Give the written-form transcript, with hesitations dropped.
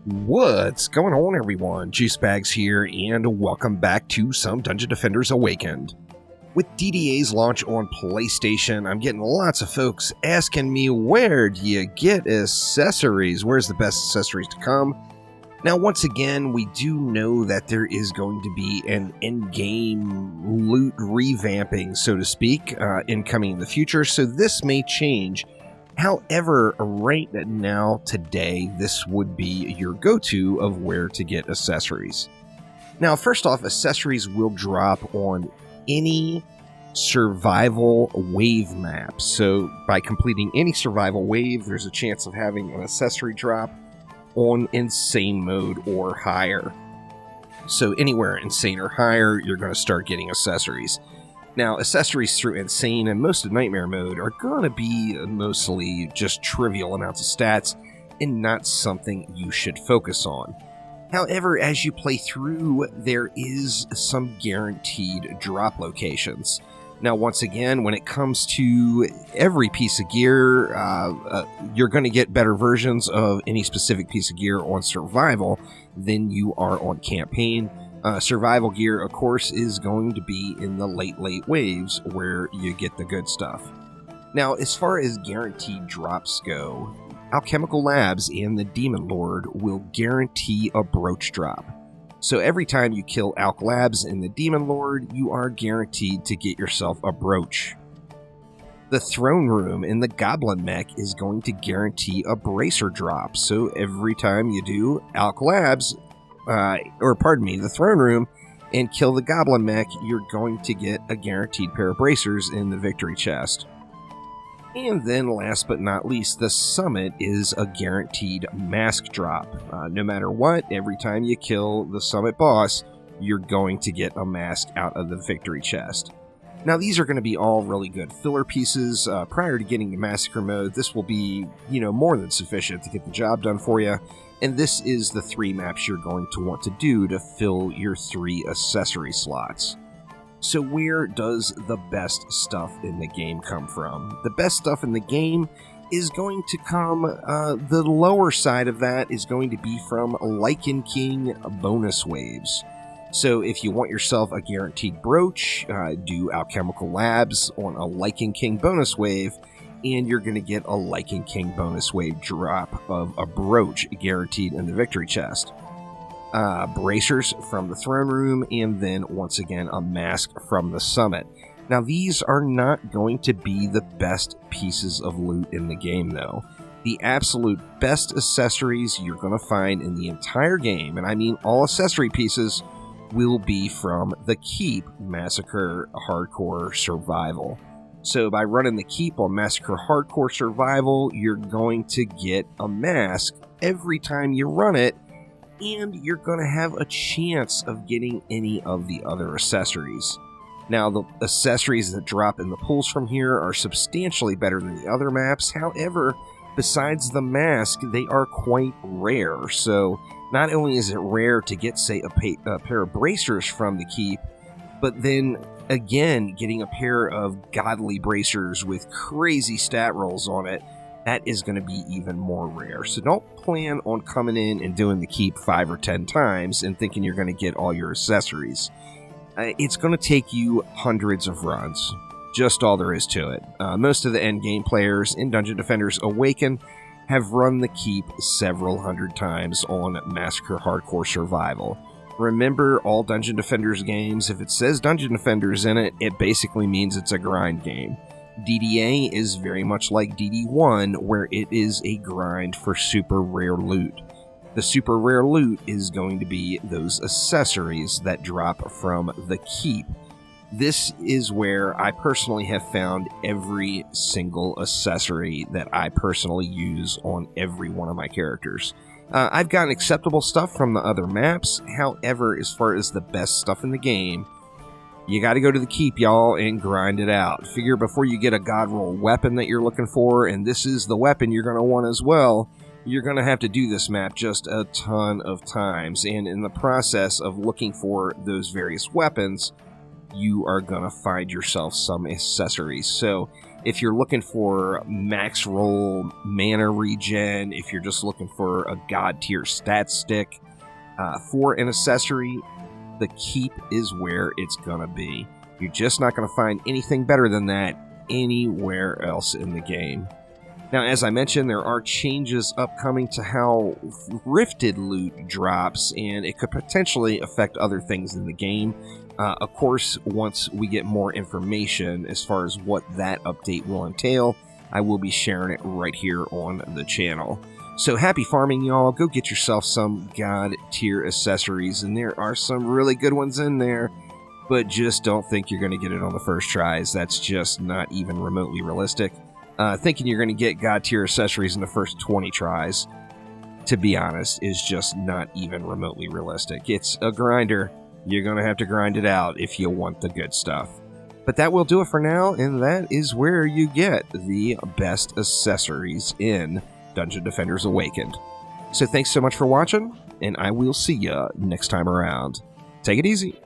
What's going on, everyone? Juicebags here, and welcome back to some Dungeon Defenders Awakened. With DDA's launch on PlayStation, I'm getting lots of folks asking me, where do you get accessories? Where's the best accessories to come? Now, once again, we do know that there is going to be an in-game loot revamping, so to speak, incoming in the future, so this may change. However, right now, today, this would be your go-to of where to get accessories. Now, first off, accessories will drop on any survival wave map. So, by completing any survival wave, there's a chance of having an accessory drop on insane mode or higher. So, anywhere insane or higher, you're going to start getting accessories. Now, accessories through Insane and most of Nightmare mode are going to be mostly just trivial amounts of stats and not something you should focus on. However, as you play through, there is some guaranteed drop locations. Now, once again, when it comes to every piece of gear, you're going to get better versions of any specific piece of gear on Survival than you are on Campaign. Survival gear, of course, is going to be in the late waves where you get the good stuff. Now, as far as guaranteed drops go, Alchemical Labs and the Demon Lord will guarantee a brooch drop. So every time you kill Alch Labs and the Demon Lord, you are guaranteed to get yourself a brooch. The Throne Room in the Goblin Mech is going to guarantee a bracer drop. So every time you do Alch Labs, the Throne Room, and kill the Goblin Mech, you're going to get a guaranteed pair of bracers in the victory chest. And then, last but not least, the Summit is a guaranteed mask drop. No matter what, every time you kill the Summit boss, you're going to get a mask out of the victory chest. Now, these are going to be all really good filler pieces. Prior to getting to Massacre mode, this will be, more than sufficient to get the job done for you. And this is the 3 maps you're going to want to do to fill your 3 accessory slots. So where does the best stuff in the game come from? The best stuff in the game is going to come, the lower side of that is going to be from Lichen King bonus waves. So if you want yourself a guaranteed brooch, do Alchemical Labs on a Lichen King bonus wave, and you're going to get a Lichen King bonus wave drop of a brooch guaranteed in the victory chest. Bracers from the Throne Room, and then, once again, a mask from the Summit. Now, these are not going to be the best pieces of loot in the game, though. The absolute best accessories you're going to find in the entire game, and I mean all accessory pieces, will be from the Keep Massacre Hardcore Survival. So by running the Keep on Massacre Hardcore Survival, you're going to get a mask every time you run it, and you're going to have a chance of getting any of the other accessories. Now, the accessories that drop in the pools from here are substantially better than the other maps. However, besides the mask, they are quite rare. So not only is it rare to get, say, a pair of bracers from the Keep, but then again, getting a pair of godly bracers with crazy stat rolls on it, that is going to be even more rare. So don't plan on coming in and doing the Keep 5 or 10 times and thinking you're going to get all your accessories. It's going to take you hundreds of runs. Just all there is to it. Most of the endgame players in Dungeon Defenders Awaken have run the Keep several hundred times on Massacre Hardcore Survival. Remember, all Dungeon Defenders games, if it says Dungeon Defenders in it, it basically means it's a grind game. DDA is very much like DD1, where it is a grind for super rare loot. The super rare loot is going to be those accessories that drop from the Keep. This is where I personally have found every single accessory that I personally use on every one of my characters. I've gotten acceptable stuff from the other maps. However, as far as the best stuff in the game, you got to go to the Keep, y'all, and grind it out. Figure before you get a god roll weapon that you're looking for, and this is the weapon you're going to want as well, you're going to have to do this map just a ton of times. And in the process of looking for those various weapons, you are going to find yourself some accessories. So if you're looking for max roll mana regen, if you're just looking for a god tier stat stick for an accessory, the keep is where it's going to be. You're just not going to find anything better than that anywhere else in the game. Now, as I mentioned, there are changes upcoming to how Rifted loot drops, and it could potentially affect other things in the game. Of course, once we get more information as far as what that update will entail, I will be sharing it right here on the channel. So happy farming, y'all. Go get yourself some god tier accessories, and there are some really good ones in there, but just don't think you're going to get it on the first tries. That's just not even remotely realistic. Thinking you're going to get god tier accessories in the first 20 tries, to be honest, is just not even remotely realistic. It's a grinder. You're going to have to grind it out if you want the good stuff. But that will do it for now, and that is where you get the best accessories in Dungeon Defenders Awakened. So thanks so much for watching, and I will see ya next time around. Take it easy.